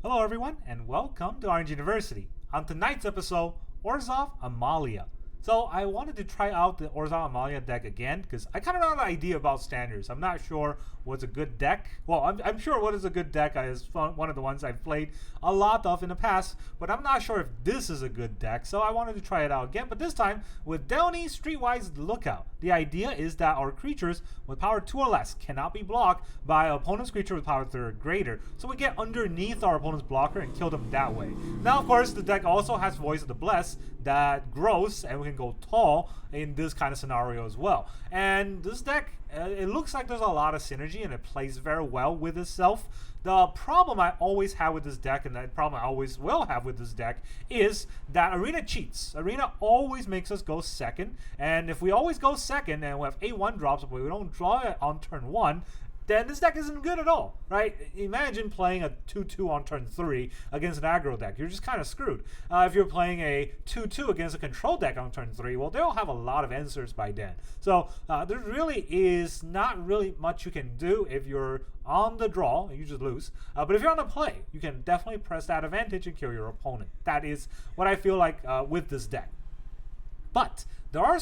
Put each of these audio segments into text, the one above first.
Hello everyone and welcome to Orange University. On tonight's episode, Orzhov Amalia. So I wanted to try out the Orzhov Amalia deck again because I kind of have an idea about standards. I'm not sure what's a good deck. Well, I'm sure what is a good deck is one of the ones I've played a lot of in the past, but I'm not sure if this is a good deck. So I wanted to try it out again, but this time with Delney Streetwise Lookout. The idea is that our creatures with power 2 or less cannot be blocked by an opponent's creature with power 3 or greater. So we get underneath our opponent's blocker and kill them that way. Now, of course, the deck also has Voice of the Blessed that grows, and we can go tall in this kind of scenario as well. And this deck, it looks like there's a lot of synergy and it plays very well with itself. The problem I always have with this deck, and the problem I always will have with this deck, is that Arena cheats. Arena always makes us go second, and if we always go second and we have 8-1 drops but we don't draw it on turn 1, then this deck isn't good at all, right? Imagine playing a 2-2 on turn 3 against an aggro deck. You're just kind of screwed. If you're playing a 2-2 against a control deck on turn 3, well, they'll have a lot of answers by then. So there really is not really much you can do if you're on the draw. You just lose. But if you're on the play, you can definitely press that advantage and kill your opponent. That is what I feel like with this deck. But there are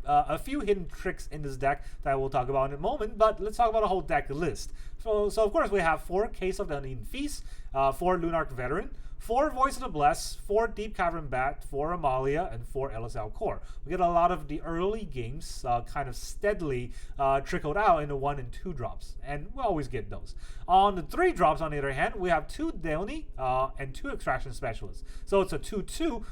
a few hidden tricks in this deck that we'll talk about in a moment, but let's talk about the whole deck list. So of course we have 4 Caves of Uneaten Feast, 4 Lunarch Veteran, 4 Voice of the Blessed, 4 Deep-Cavern Bat, 4 Amalia, and 4 il-Kor. We get a lot of the early games kind of steadily trickled out into 1 and 2 drops, and we always get those. On the 3 drops, on the other hand, we have 2 Delney and 2 Extraction Specialists. So it's a 2-2,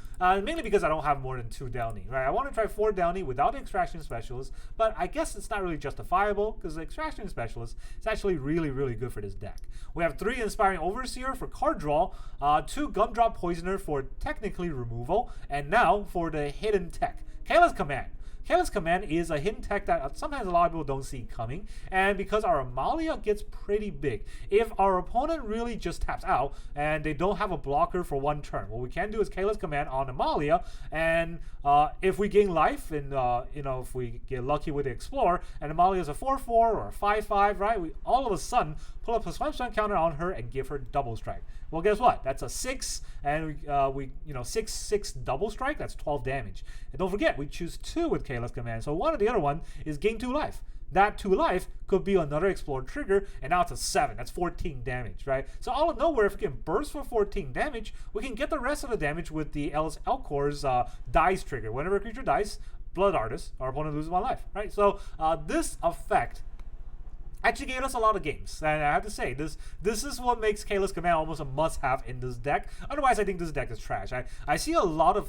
mainly because I don't have more than 2 Delney, right? I want to try 4 Delney without the Extraction Specialist, but I guess it's not really justifiable because the Extraction Specialist is actually really, really good for this deck. We have 3 Inspiring Overseer for card draw, 2 Gumdrop Poisoner for technically removal, and now for the hidden tech, Kayla's Command. Kayla's Command is a hidden tech that sometimes a lot of people don't see coming, and because our Amalia gets pretty big, if our opponent really just taps out and they don't have a blocker for 1 turn, what we can do is Kayla's Command on Amalia, and if we gain life, and if we get lucky with the Explorer, and Amalia is a 4-4 or a 5-5, right? We all of a sudden pull up a +1 counter on her and give her double strike. Well, guess what? That's a 6, and we 6/6 double strike. That's 12 damage. And don't forget, we choose 2 with Kayla's Command. So one or the other one is gain 2 life. That 2 life could be another Explorer trigger, and now it's a 7. That's 14 damage, right? So all of nowhere, if we can burst for 14 damage, we can get the rest of the damage with the il-Kor's dies trigger. Whenever a creature dies, Blood Artist, our opponent loses 1 life, right? So this effect actually gave us a lot of games, and I have to say, this is what makes Kayla's Command almost a must-have in this deck. Otherwise, I think this deck is trash. I see a lot of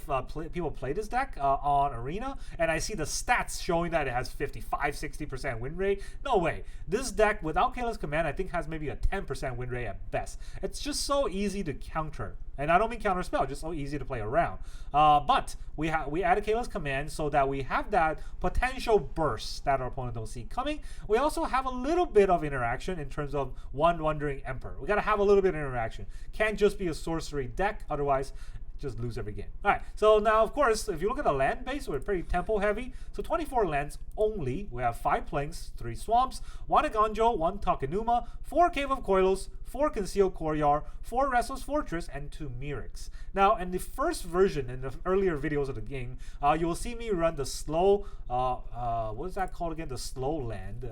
people play this deck on Arena, and I see the stats showing that it has 55-60% win rate. No way. This deck, without Kayla's Command, I think has maybe a 10% win rate at best. It's just so easy to counter. And I don't mean counter spell, just so easy to play around. But we added Kayla's Command so that we have that potential burst that our opponent don't see coming. We also have a little bit of interaction in terms of Wandering Emperor. We gotta have a little bit of interaction. Can't just be a sorcery deck, otherwise just lose every game. All right, so now of course, if you look at the land base, we're pretty tempo heavy. So 24 lands only. We have 5 plains, 3 swamps, 1 Eiganjo, 1 Takenuma, 4 Caves of Koilos, 4 Concealed Courtyard, 4 Restless Fortress, and 2 Myrics. Now, in the first version, in the earlier videos of the game, you will see me run the slow, what is that called again? The slow land.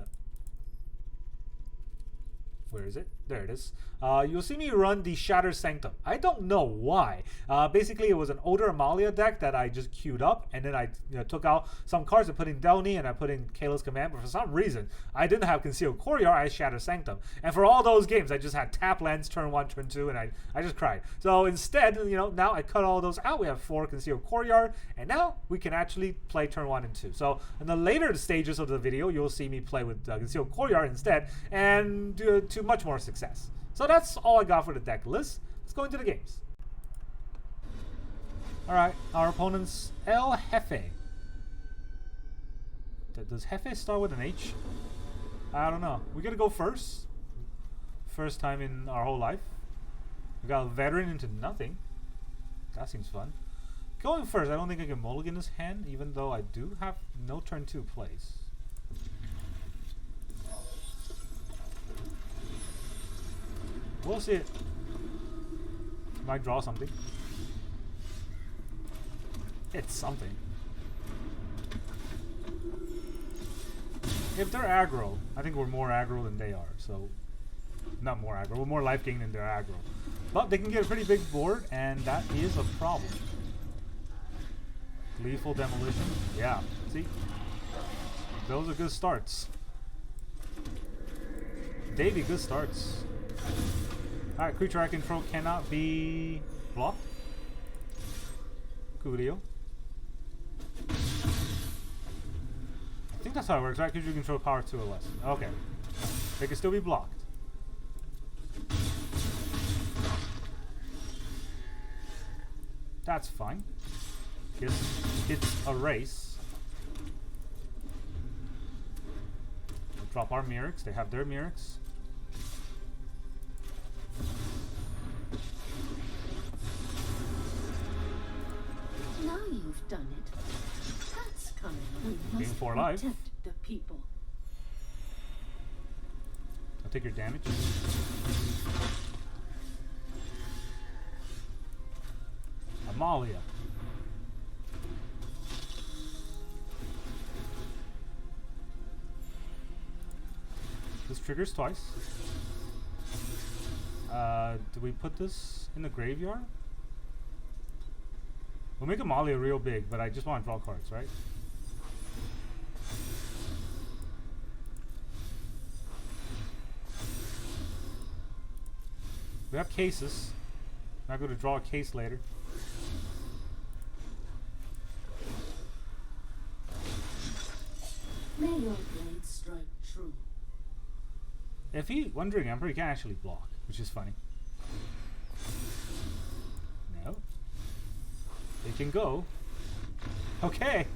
Where is it? There it is. You'll see me run the Shattered Sanctum. I don't know why. Basically, it was an older Amalia deck that I just queued up, and then I took out some cards and put in Delney, and I put in Kayla's Command, but for some reason, I didn't have Concealed Courtyard, I had Shattered Sanctum. And for all those games, I just had tap lands turn 1, turn 2, and I just cried. So instead, now I cut all those out. We have 4 Concealed Courtyard, and now we can actually play turn 1 and 2. So in the later stages of the video, you'll see me play with Concealed Courtyard instead, and to much more success. So that's all I got for the deck list. Let's go into the games. Alright, our opponent's El Jefe. Does Jefe start with an H? I don't know. We're gonna go first. First time in our whole life. We got a veteran into nothing. That seems fun. Going first, I don't think I can mulligan this hand, even though I do have no turn 2 plays. We'll see it. Might draw something. It's something. If they're aggro, I think we're more aggro than they are. So, not more aggro. We're more life gain than they're aggro. But they can get a pretty big board, and that is a problem. Lethal demolition. Yeah. See? Those are good starts. They be good starts. Alright, creature I control cannot be blocked. Coolio. I think that's how it works, right? Creature control power 2 or less. Okay. They can still be blocked. That's fine. It's a race. We'll drop our Mirrors. They have their Mirrors. Now you've done it. That's coming. We Game must 4 life. protect the people. I'll take your damage. Amalia. This triggers twice. Do we put this in the graveyard? We'll make Amalia real big, but I just want to draw cards, right? We have cases. I'm going to draw a case later. May your blade strike true. If he Wandering Emperor, he can't actually block, which is funny. No. They can go. Okay.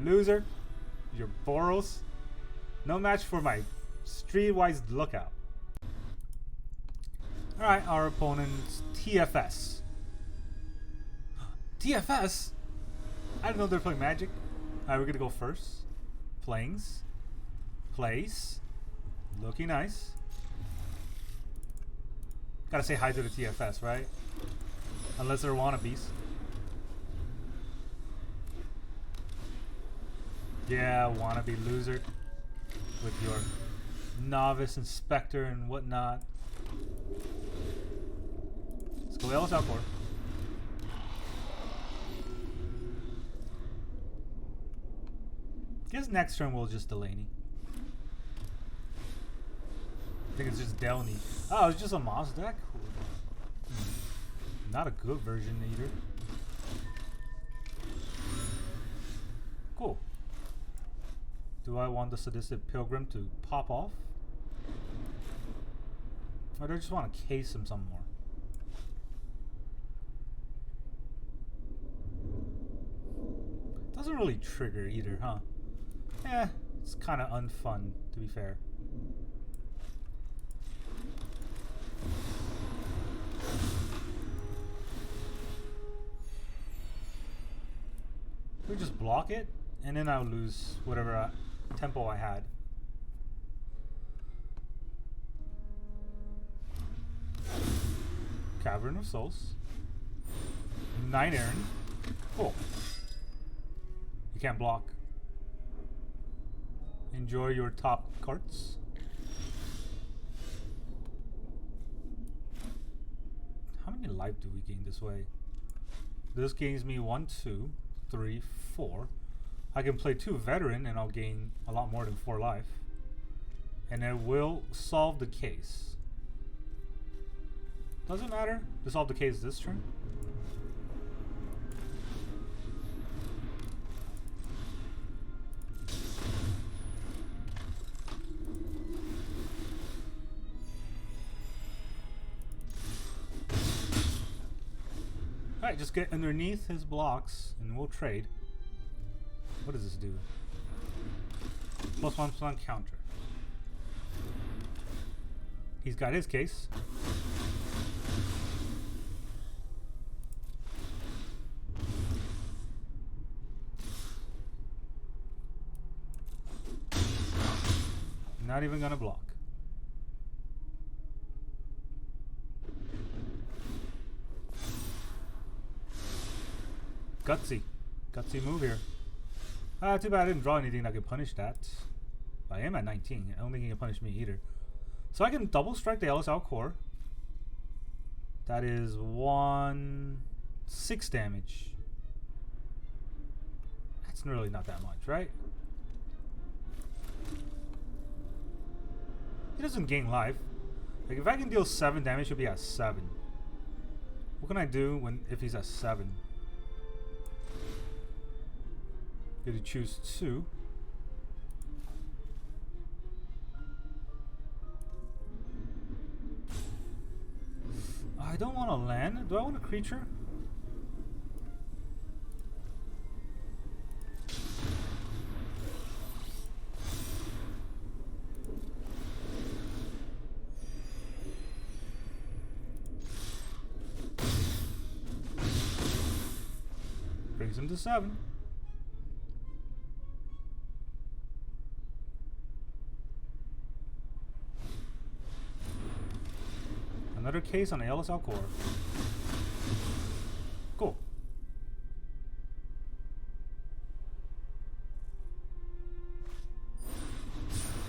Loser. Your Boros. No match for my Streetwise Lookout. Alright, our opponent's TFS. TFS? I didn't know they're playing Magic. Alright, we're gonna go first. Plains. Place. Looking nice. Gotta say hi to the TFS, right? Unless they're wannabes. Yeah, wannabe loser. With your novice inspector and whatnot. Let's go Elas Outlaws. Guess next turn we'll just Delney. I think it's just Delney. Oh, it's just a Moss deck? Not a good version either. Cool. Do I want the Sadistic Pilgrim to pop off? Or do I just want to case him some more? Doesn't really trigger either, huh? Eh, it's kind of unfun, to be fair. We just block it, and then I'll lose whatever tempo I had. Cavern of Souls. 9 Aaron. Cool. You can't block. Enjoy your top cards. How many life do we gain this way? This gains me 1, 2, 3, 4. I can play 2 veteran and I'll gain a lot more than 4 life. And it will solve the case. Doesn't matter to solve the case this turn. Alright, just get underneath his blocks and we'll trade. What does this do? +1/+1 counter. He's got his case. Not even gonna block. Gutsy. Gutsy move here. Too bad I didn't draw anything that could punish that. I am at 19. I don't think he can punish me either. So I can double strike the Elas il-Kor. That is 6 damage. That's really not that much, right? He doesn't gain life. Like if I can deal 7 damage, he'll be at 7. What can I do if he's at 7? Get to choose 2. I don't want a land. Do I want a creature? Brings him to 7. Another case on Elas il-Kor. Cool.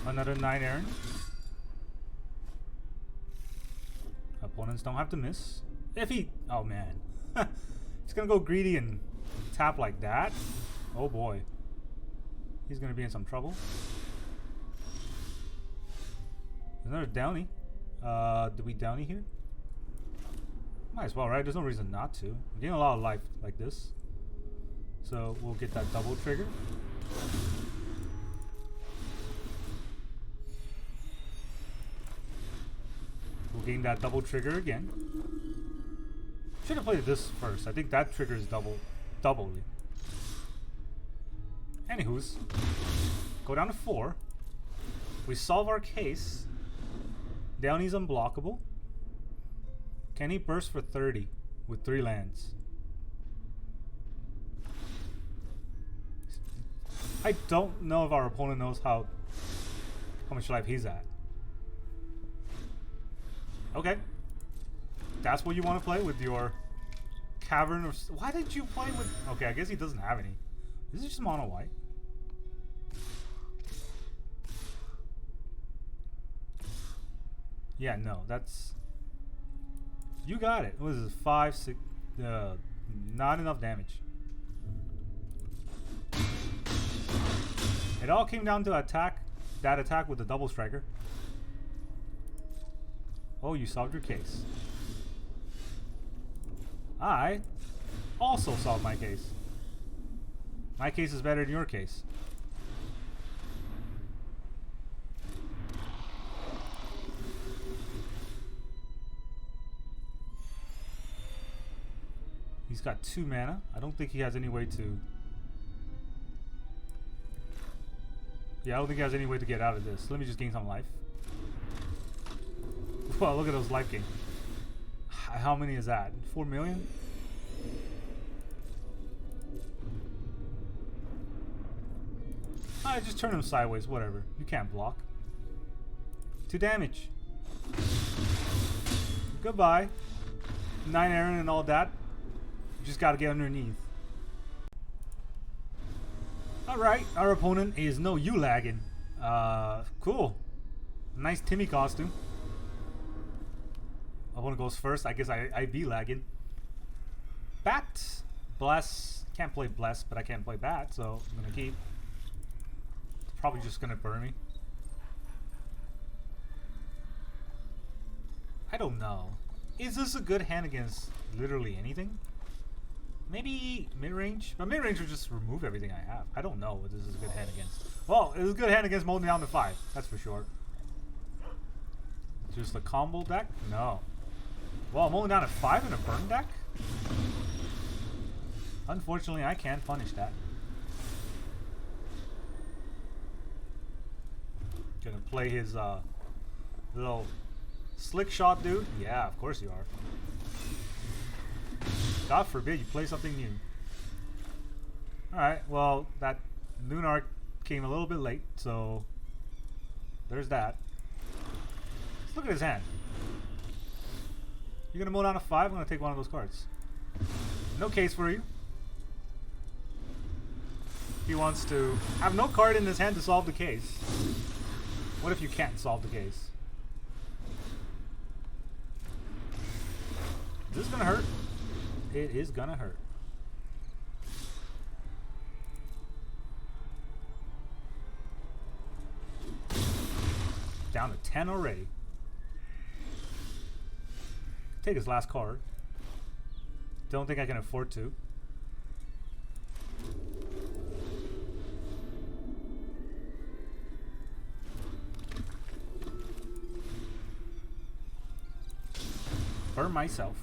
Another 9 Aaron. Opponents don't have to miss. If he... Oh man. He's gonna go greedy and tap like that. Oh boy. He's gonna be in some trouble. Another Delney. Do we Delney here? Might as well, right? There's no reason not to. I'm getting a lot of life like this. So we'll get that double trigger. We'll gain that double trigger again. Should have played this first. I think that trigger is double. Anywho's. Go down to 4. We solve our case. Delney's unblockable. Can he burst for 30 with 3 lands? I don't know if our opponent knows how much life he's at. Okay. That's what you want to play with your cavern or... Why did you play with... Okay, I guess he doesn't have any. This is just mono white. Yeah, no, that's... You got it. What is this? 5, 6... not enough damage. It all came down to attack. That attack with the double striker. Oh, you solved your case. I also solved my case. My case is better than your case. He's got 2 mana. I don't think he has any way to... Yeah, I don't think he has any way to get out of this. Let me just gain some life. Wow, look at those life gain. How many is that? 4 million? I just turn him sideways, whatever. You can't block. 2 damage. Goodbye. 9 Aaron and all that. You just gotta get underneath. Alright, our opponent is no you lagging. Cool. Nice Timmy costume. Opponent goes first. I guess I be lagging. Bat. Bless. Can't play Bless, but I can't play Bat, so I'm gonna keep. It's probably just gonna burn me. I don't know. Is this a good hand against literally anything? Maybe mid-range? But mid-range would just remove everything I have. I don't know what this is a good hand against. Well, it's a good hand against molding down to 5. That's for sure. Just a combo deck? No. Well, I'm only down to 5 in a burn deck? Unfortunately, I can't punish that. Gonna play his little slick shot dude? Yeah, of course you are. God forbid you play something new. Alright, well, that Lunarch came a little bit late, so there's that. Let's look at his hand. You're gonna mow down a 5, I'm gonna take one of those cards. No case for you. He wants to have no card in his hand to solve the case. What if you can't solve the case? Is this gonna hurt? It is gonna hurt. Down to 10 already. Take his last card. Don't think I can afford to. Burn myself.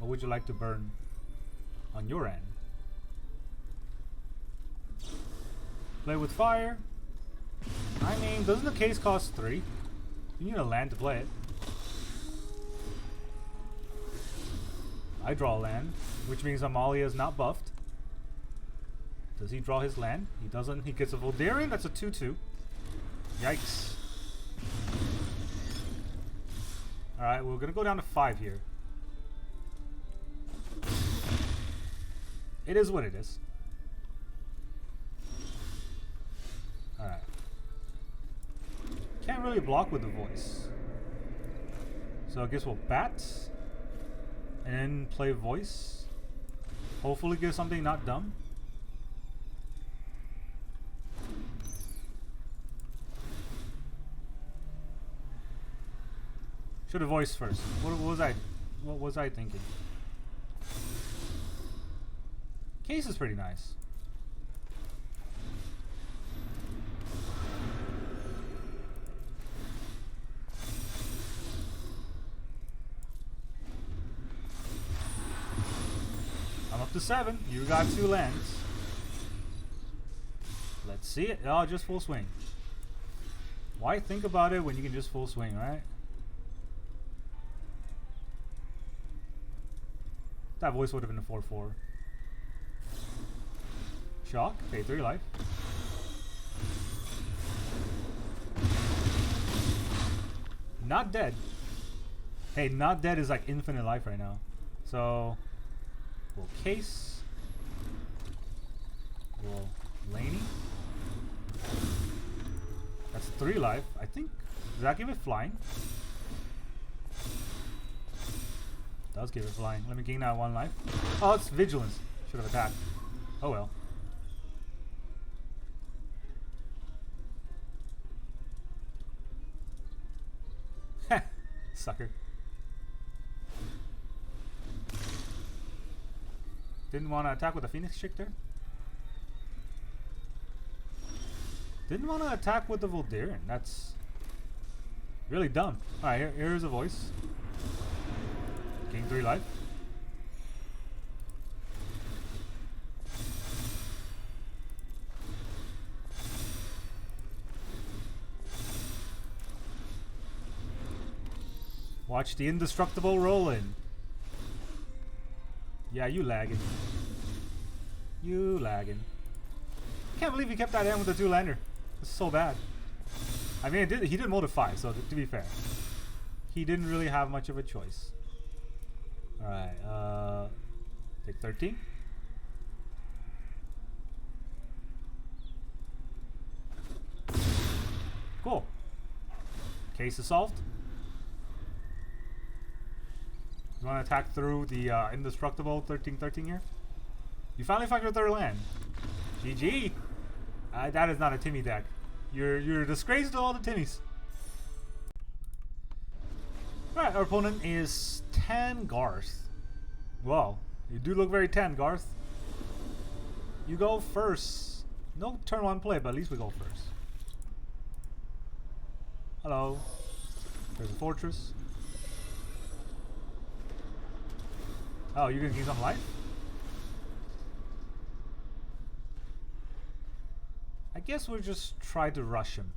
What would you like to burn on your end? Play with fire. I mean, doesn't the case cost 3? You need a land to play it. I draw a land, which means Amalia is not buffed. Does he draw his land? He doesn't. He gets a Voldaren. That's a 2/2. Yikes. Alright, we're gonna go down to 5 here. It is what it is. Alright. Can't really block with the voice. So I guess we'll bat. And then play voice. Hopefully get something not dumb. Should have voiced first. What was I thinking? Case is pretty nice. I'm up to 7. You got 2 lands. Let's see it. Oh, just full swing. Why think about it when you can just full swing, right? That voice would have been a 4/4. Shock. Pay 3 life. Not dead. Hey, not dead is like infinite life right now. So we'll case. We'll Laney. That's 3 life. I think. Does that give it flying? Does give it flying. Let me gain that 1 life. Oh, it's vigilance. Should have attacked. Oh well. Heh. Sucker. Didn't want to attack with the Phoenix chick there. Didn't want to attack with the Voldaren. That's really dumb. Alright, here's a voice. Gain 3 life. Watch the indestructible roll in. Yeah, you lagging. You lagging. Can't believe he kept that in with the 2-lander. It's so bad. I mean, he did modify, so to be fair, he didn't really have much of a choice. Alright, take 13. Cool. Case is solved. You want to attack through the indestructible 13/13 here? You finally found your 3rd land. GG. That is not a Timmy deck. You're a disgrace to all the Timmies. Alright, our opponent is 10 Garth. Wow, you do look very 10, Garth. You go first. No turn 1 play, but at least we go first. Hello. There's a fortress. Oh, you're gonna gain some life? I guess we'll just try to rush him.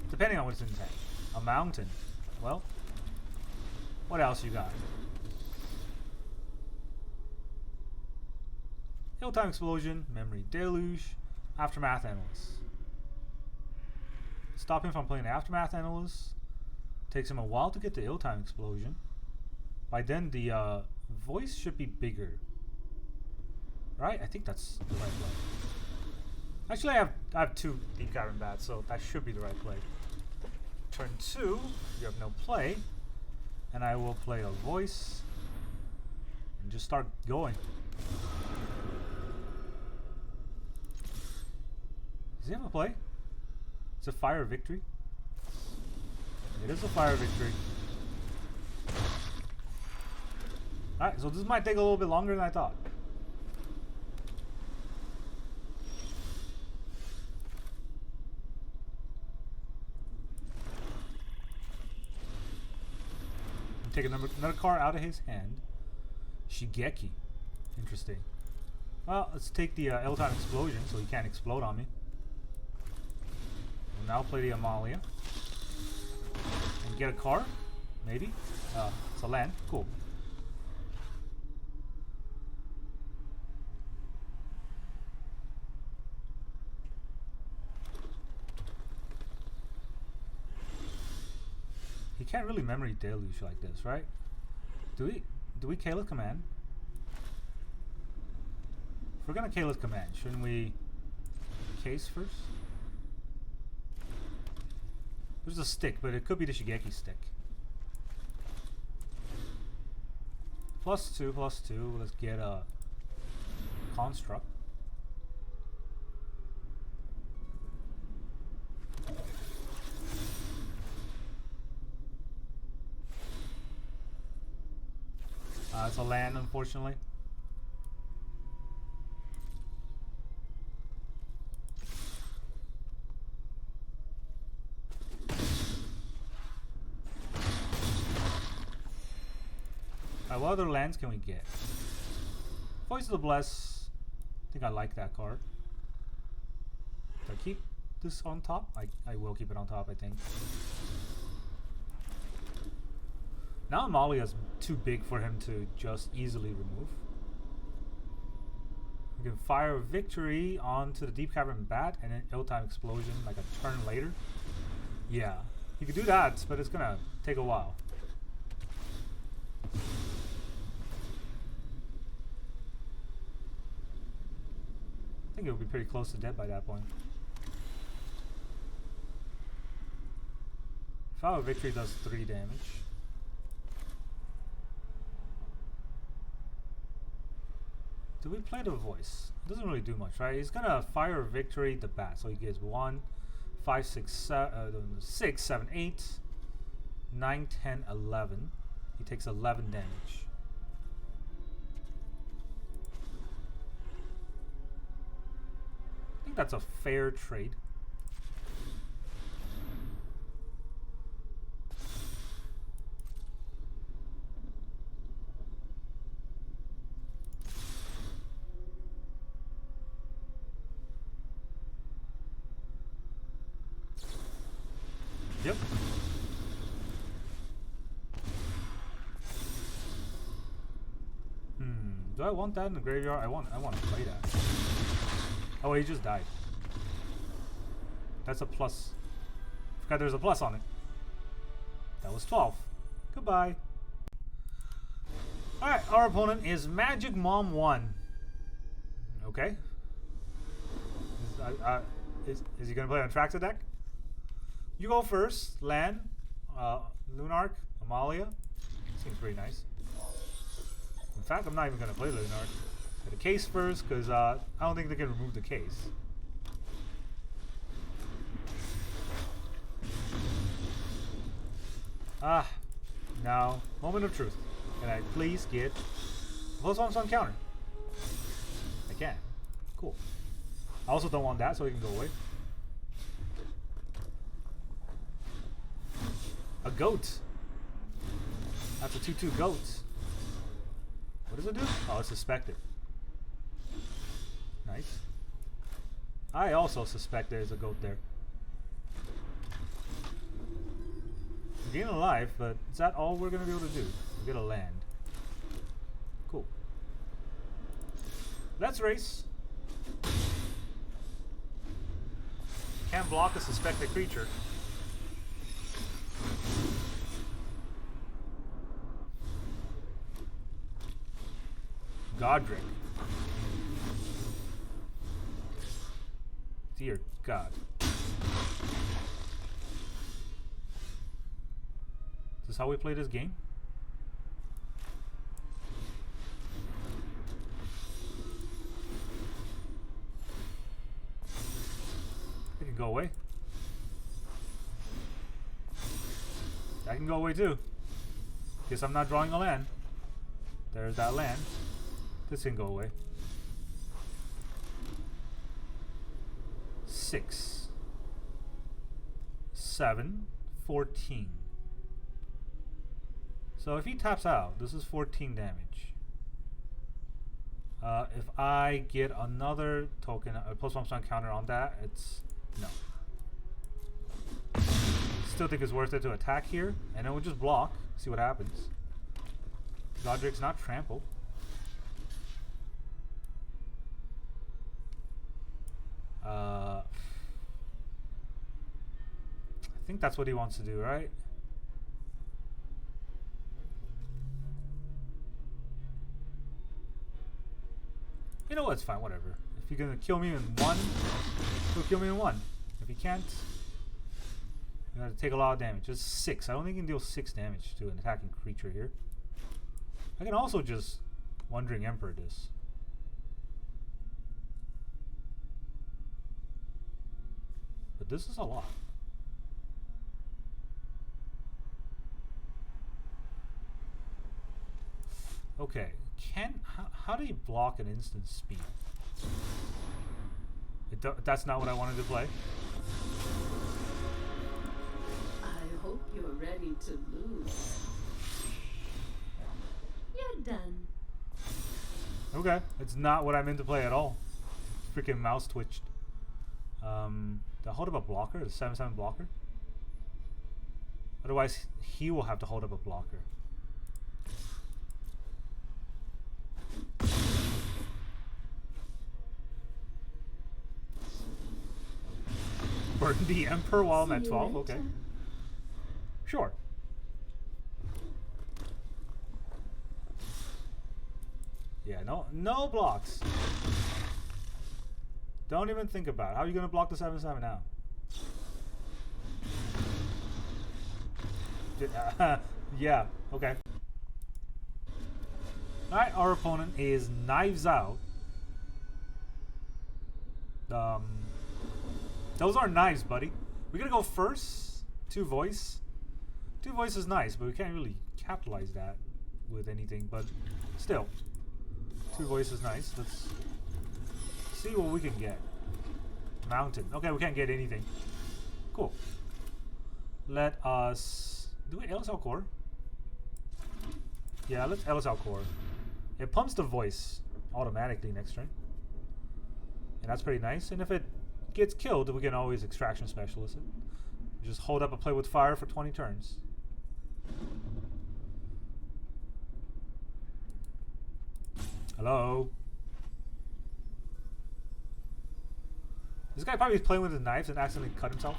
Depending on what's in tank. A mountain. Well, what else you got? Ill-Time Explosion, Memory Deluge, Aftermath Analyst. Stop him from playing the Aftermath Analyst. Takes him a while to get the Ill-Time Explosion. By then, the voice should be bigger. Right? I think that's the right way. Actually, I have 2 Deep-Cavern Bats, so that should be the right play. Turn 2, you have no play, and I will play a Voice and just start going. Does he have a play? It's a Fire Victory. It is a Fire Victory. Alright, so this might take a little bit longer than I thought. Take another card out of his hand. Shigeki. Interesting. Well, let's take the L-Time Explosion so he can't explode on me. We'll now play the Amalia. And get a card? Maybe? It's a land. Cool. He can't really Memory Deluge like this, right? Do we Kayla command? If we're gonna Kayla command, shouldn't we case first? There's a stick, but it could be the Shigeki stick. +2, +2. Let's get a construct. It's a land, unfortunately. What other lands can we get? Voice of the Bless. I think I like that card. Do I keep this on top? I will keep it on top, I think. Now Amalia's too big for him to just easily remove. We can fire Victory onto the Deep-Cavern Bat and then Ill-Time Explosion like a turn later. Yeah, he could do that, but it's gonna take a while. I think it would be pretty close to dead by that point. Fire Victory does 3 damage. Do we play the Voice? It doesn't really do much, right? He's gonna Fire Victory the Bat, so he gets 1, 5, 6, 7, 8, 9, 10, 11. He takes 11 damage. I think that's a fair trade. Yep. Do I want that in the graveyard? I want to play that. Oh, he just died. That's a plus. Forgot there's a plus on it. That was 12. Goodbye. Alright, our opponent is Magic Mom 1. Okay. Is he going to play on Traxa deck? You go first. Land, Lunarch, Amalia. Seems pretty nice. In fact, I'm not even going to play Lunarch. Get a case first, because I don't think they can remove the case. Ah, now, moment of truth. Can I please get +1 on counter? I can. Cool. I also don't want that, so he can go away. A goat. That's a 2/2 goat. What does it do? Oh, it's suspected. Nice. I also suspect there's a goat there. We're getting alive, but is that all we're gonna be able to do? We get a land. Cool. Let's race. Can't block a suspected creature. Godric. Dear God. Is this how we play this game? It can go away. That can go away too. Guess I'm not drawing a land. There's that land. This can go away. 6, 7, 14. So if he taps out, this is 14 damage. If I get another token, a +1 counter on that, it's no. Still think it's worth it to attack here, and then we'll just block, see what happens. Godric's not trampled. I think that's what he wants to do, right? You know what? It's fine. Whatever. If you're gonna kill me in one, he'll kill me in one. If he can't, you're gonna take a lot of damage. Just 6. I don't think he can deal 6 damage to an attacking creature here. I can also just Wandering Emperor this. But this is a lot. Okay, how do you block an instant speed? That's not what I wanted to play. I hope you're ready to lose. You're done. Okay, it's not what I meant to play at all. Freaking mouse twitched. The hold up a blocker, the 7/7 blocker. Otherwise, he will have to hold up a blocker. Burn the Emperor while I'm at 12. Okay, sure. Yeah, no blocks. Don't even think about it. How are you gonna block the 7/7 now? Yeah, okay. Alright, our opponent is Knives Out. Those are knives, buddy. We're gonna go first. 2 voice. 2 voice is nice, but we can't really capitalize that with anything, but still. 2 voice is nice. Let's see what we can get. Mountain. Okay, we can't get anything. Cool. Let us do we il-Kor? Yeah, let's il-Kor. It pumps the voice automatically next turn. And that's pretty nice. And if it gets killed, we can always extraction specialist it. Just hold up a play with fire for 20 turns. Hello? This guy probably is playing with his knives and accidentally cut himself.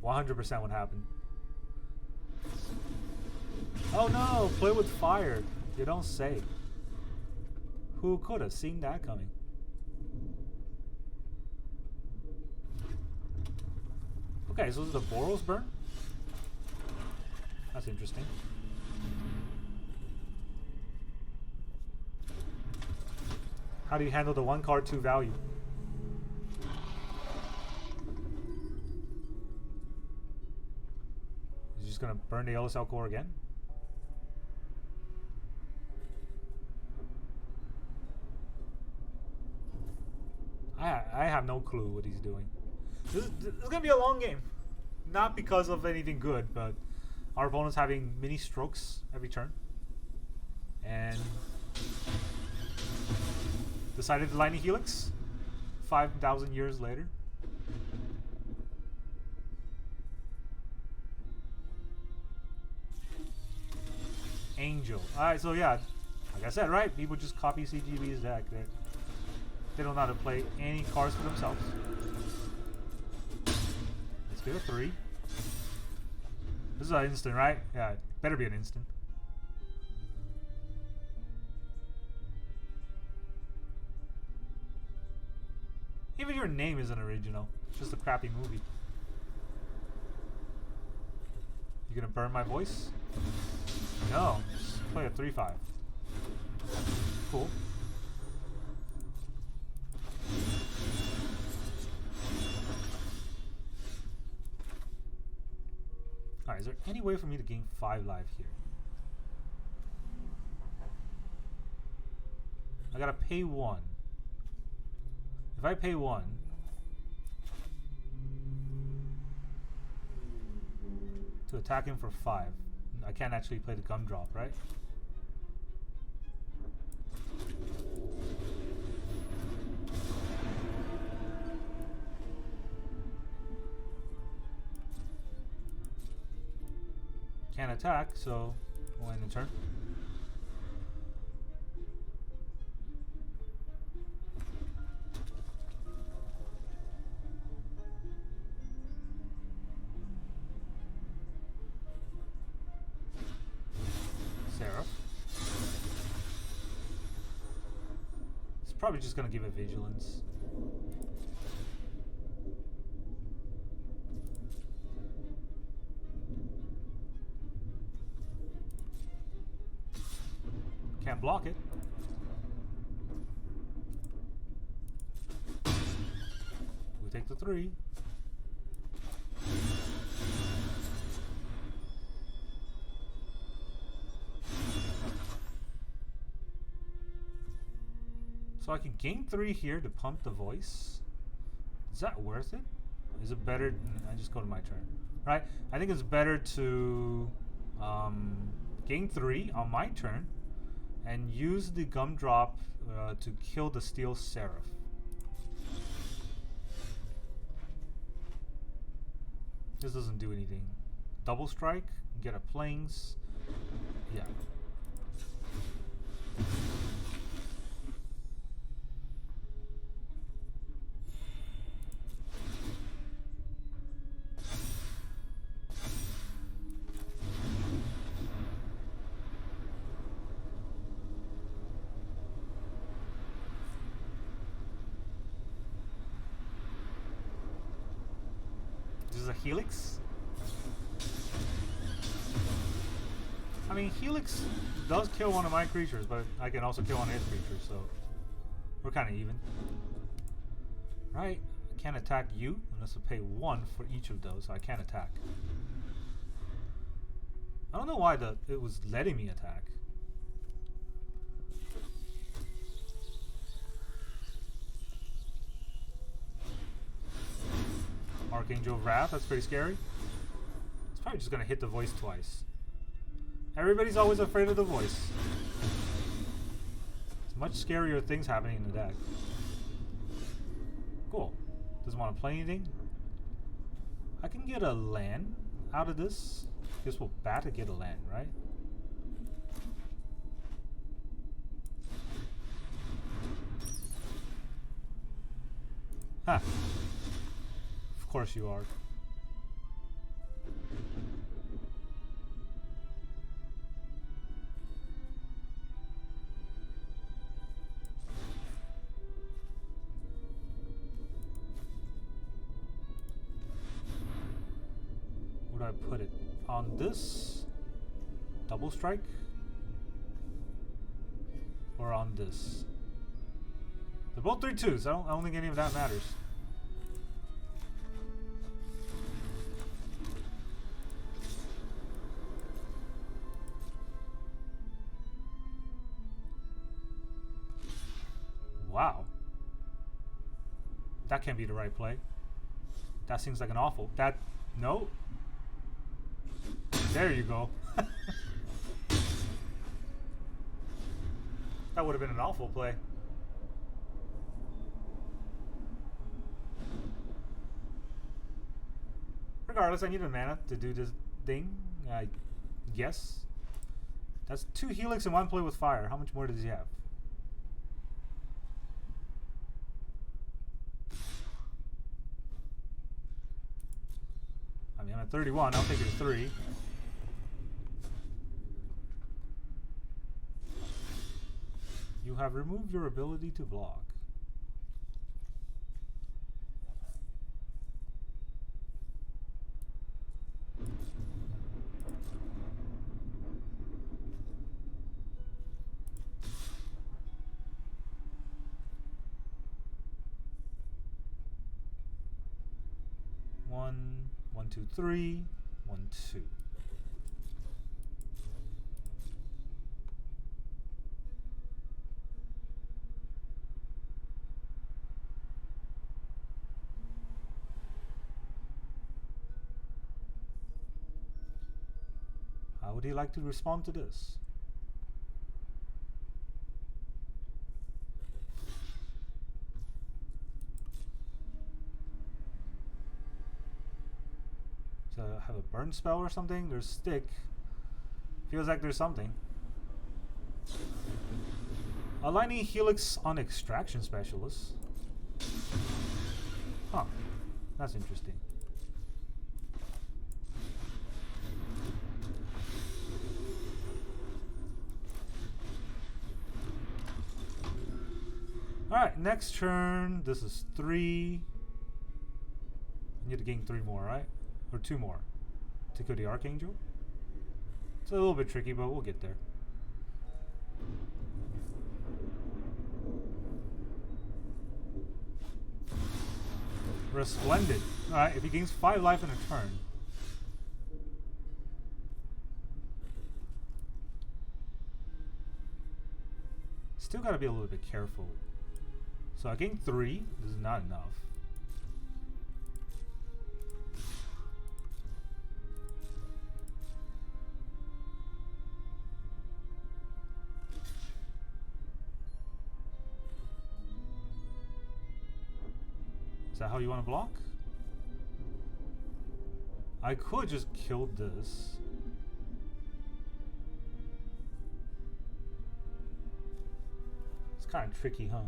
%100% what happened. Oh no! Play with fire. You don't say. Who could have seen that coming? Okay, so this is the Boros burn? That's interesting. How do you handle the 1 card 2 value? He's just gonna burn the il-Kor again? I have no clue what he's doing. This is gonna be a long game. Not because of anything good, but our opponent's having mini strokes every turn. And decided to Lightning Helix 5,000 years later. Angel. Alright, so yeah, like I said, right? People just copy CGB's deck. They don't know how to play any cards for themselves. Let's get a 3. This is an instant, right? Yeah, it better be an instant. Even your name isn't original. It's just a crappy movie. You gonna burn my voice? No. Just play a 3/5. Cool. Alright, is there any way for me to gain 5 life here? I gotta pay 1. If I pay 1, to attack him for 5, I can't actually play the Gumdrop, right? Can't attack, so we'll end the turn. Probably just gonna give it vigilance. Can't block it. We take the 3. So I can gain 3 here to pump the voice. Is that worth it? Is it better? I just go to my turn, right? I think it's better to gain 3 on my turn and use the Gumdrop to kill the Steel Seraph. This doesn't do anything. Double strike, get a plains. Yeah. A Helix? I mean, Helix does kill one of my creatures, but I can also kill one of his creatures, so we're kind of even. Right? I can't attack you unless I pay 1 for each of those, so I can't attack. I don't know why it was letting me attack. Archangel of Wrath, that's pretty scary. It's probably just gonna hit the voice twice. Everybody's always afraid of the voice. It's much scarier things happening in the deck. Cool. Doesn't want to play anything. I can get a land out of this. Guess we'll bat to get a land, right? Ha! Of course you are. Where do I put it? On this? Double strike? Or on this? They're both 3/2s. I don't think any of that matters. Wow. That can't be the right play. That seems like an awful. No. There you go. That would have been an awful play. Regardless, I need a mana to do this thing. I guess. That's 2 Helix and 1 play with fire. How much more does he have? I mean, I'm at 31. I'll take it to 3. You have removed your ability to block. 1, 1, 2, 3, 1, 2. How would he like to respond to this? So have a burn spell or something? There's stick. Feels like there's something. Aligning Helix on Extraction Specialist. Huh. That's interesting. Alright, next turn. This is 3. I need to gain 3 more, right? Or 2 more to kill the Archangel. It's a little bit tricky, but we'll get there. Resplendent. Alright, if he gains 5 life in a turn. Still gotta be a little bit careful. So I gained 3. This is not enough. Is that how you want to block? I could just kill this. It's kind of tricky, huh?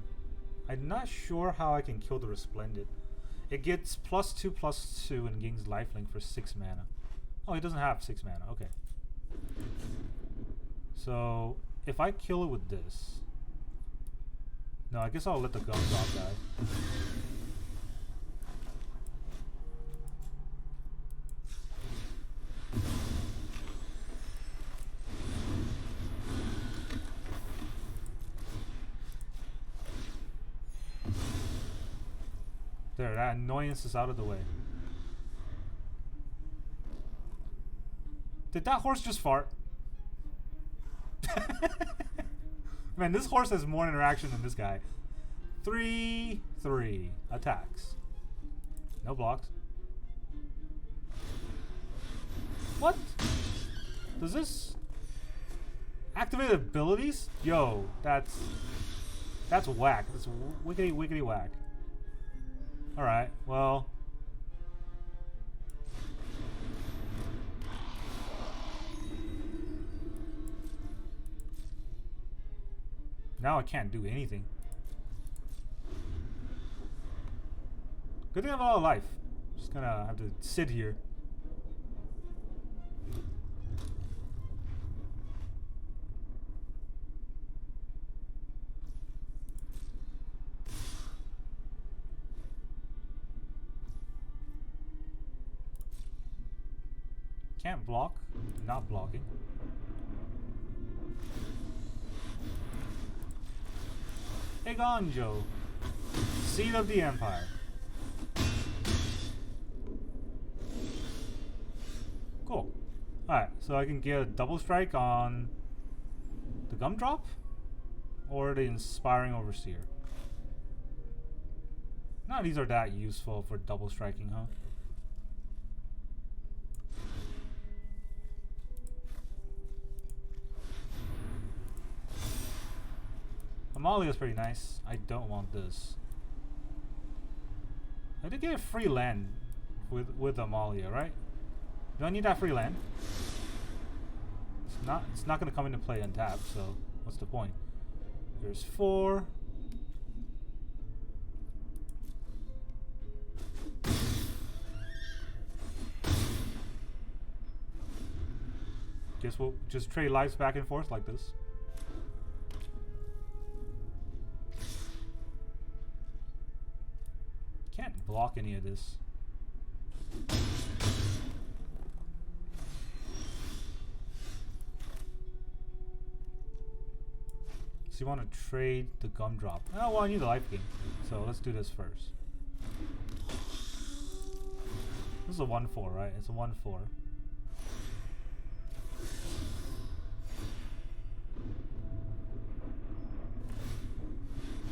I'm not sure how I can kill the Resplendent. It gets +2/+2 and gains lifelink for 6 mana. Oh, he doesn't have 6 mana. Okay. So if I kill it with this, no, I guess I'll let the Gumdrop die. There, that annoyance is out of the way. Did that horse just fart? Man, this horse has more interaction than this guy. 3/3 attacks. No blocks. What? Does this activate abilities? Yo, that's whack. That's wiggity wiggity whack. Alright, well. Now I can't do anything. Good thing I have a lot of life. Just gonna have to sit here. Can't block. Not blocking. Eiganjo, Seed of the Empire. Cool. Alright, so I can get a double strike on the Gumdrop or the Inspiring Overseer. None of these are that useful for double striking, huh? Amalia is pretty nice. I don't want this. I did get a free land with Amalia, right? Do I need that free land? It's not gonna come into play untapped, so what's the point? There's 4. Guess we'll just trade lives back and forth like this. Can't block any of this. So you want to trade the Gumdrop. Oh, well, I need the life gain. So let's do this first. is a 1/4, right? It's a 1/4.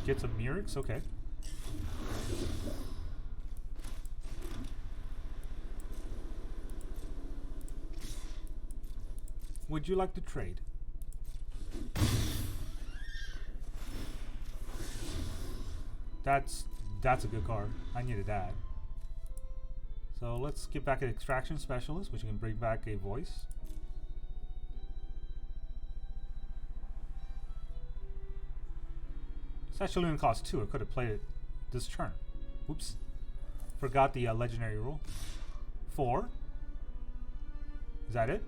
Get some Mirrors, okay. Would you like to trade? That's a good card. I needed that. So let's get back at Extraction Specialist, which can bring back a voice. It's actually going to cost 2. I could have played it this turn. Oops. Forgot the legendary rule. 4. Is that it?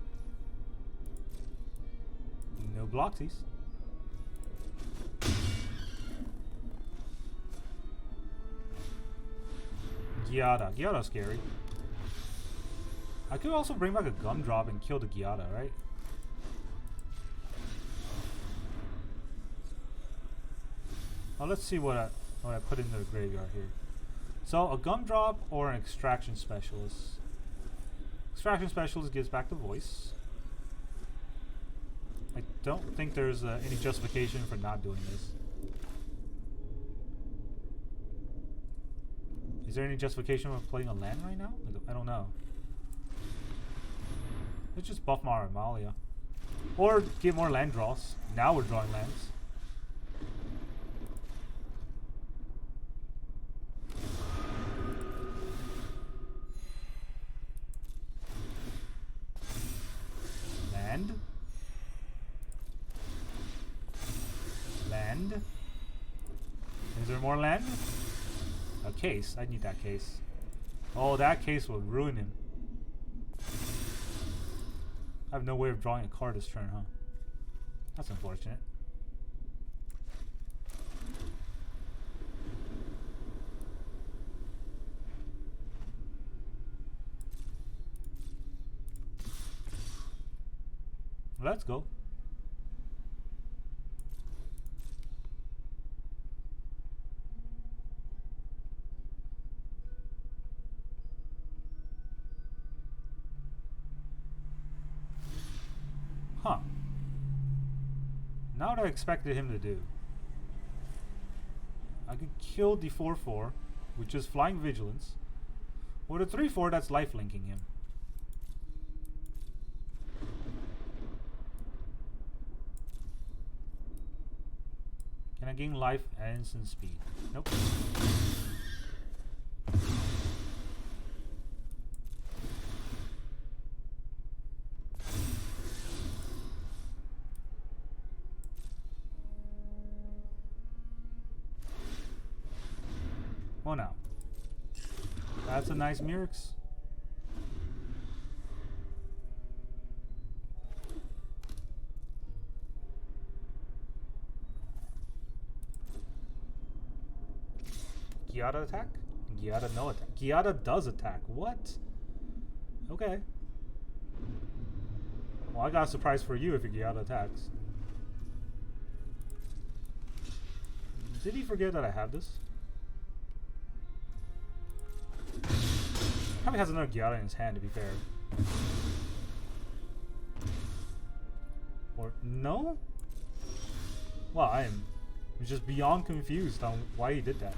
No Bloxies. Giada. Giada's scary. I could also bring back a Gumdrop and kill the Giada, right? Well, let's see what I put into the graveyard here. So a Gumdrop or an Extraction Specialist. Extraction Specialist gives back the voice. I don't think there's any justification for not doing this. Is there any justification for playing a land right now? I don't know. Let's just buff our Amalia. Or get more land draws. Now we're drawing lands. Land. Land. Is there more land? A case. I need that case. Oh, that case will ruin him. I have no way of drawing a card this turn, huh? That's unfortunate. Let's go. Huh. Not what I expected him to do. I could kill the 4/4, which is Flying Vigilance, or the 3/4 that's lifelinking him. Can I gain life and instant speed? Nope. Oh no. That's a nice Mirrors. Giada attack? Giada no attack. Giada does attack. What? Okay. Well, I got a surprise for you if your Giada attacks. Did he forget that I have this? Probably has another Giada in his hand, to be fair. Or no? Well, I'm just beyond confused on why he did that.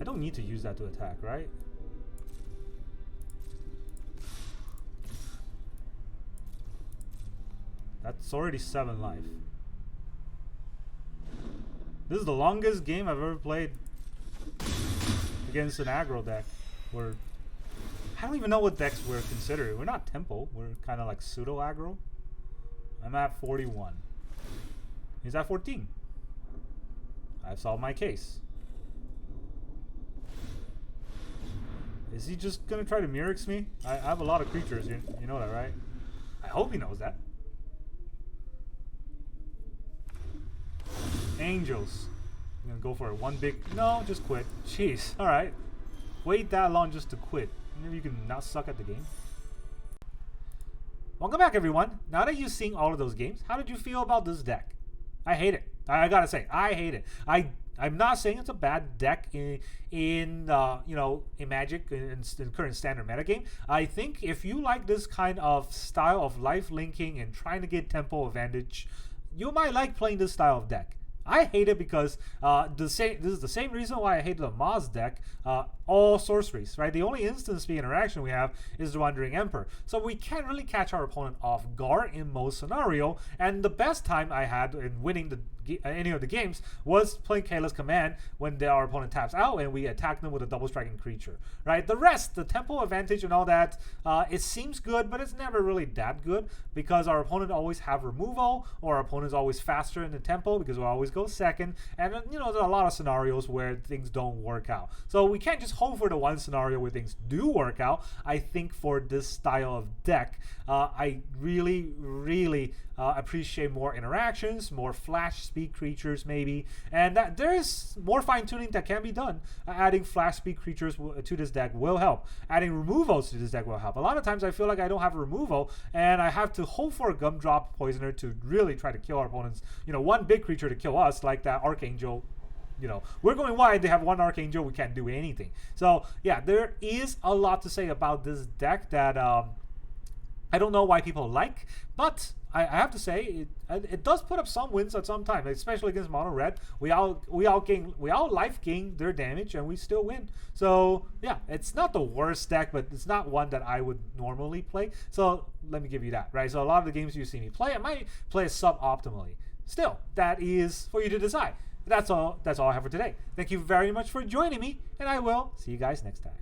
I don't need to use that to attack, right? That's already 7 life. This is the longest game I've ever played against an aggro deck. Where I don't even know what decks we're considering. We're not Temple. We're kind of like pseudo aggro. I'm at 41. He's at 14. I've solved my case. Is he just gonna try to Mirrors me? I have a lot of creatures. You know that, right? I hope he knows that. Angels. I'm gonna go for it. One big. No, just quit. Jeez. All right. Wait that long just to quit. Maybe you can not suck at the game. Welcome back, everyone. Now that you've seen all of those games, how did you feel about this deck? I hate it. I gotta say, I hate it. I'm not saying it's a bad deck in you know, in Magic in current standard metagame. I think if you like this kind of style of life linking and trying to get tempo advantage, you might like playing this style of deck. I hate it because this is the same reason why I hate the Moz deck. All sorceries, right? The only instant speed interaction we have is the Wandering Emperor. So we can't really catch our opponent off guard in most scenario. And the best time I had in winning any of the games was playing Kayla's command when our opponent taps out and we attack them with a double striking creature, right? The rest, the tempo advantage and all that, it seems good, but it's never really that good because our opponent always have removal, or our opponent's always faster in the tempo because we always go second. And you know, there are a lot of scenarios where things don't work out. So we can't just hope for the one scenario where things do work out. I think for this style of deck, I really appreciate more interactions, more flash speed creatures maybe, and that there is more fine-tuning that can be done. Adding flash speed creatures to this deck will help. Adding removals to this deck will help. A lot of times I feel like I don't have a removal and I have to hope for a Gumdrop Poisoner to really try to kill our opponents. You know, one big creature to kill us, like that Archangel. You know, we're going wide, they have one Archangel, we can't do anything. So yeah, there is a lot to say about this deck that I don't know why people like, but I have to say it does put up some wins at some time, especially against mono red. We all life gain their damage and we still win. So yeah, it's not the worst deck, but it's not one that I would normally play. So let me give you that, right? So a lot of the games you see me play, I might play suboptimally. Still, that is for you to decide. That's all I have for today. Thank you very much for joining me, and I will see you guys next time.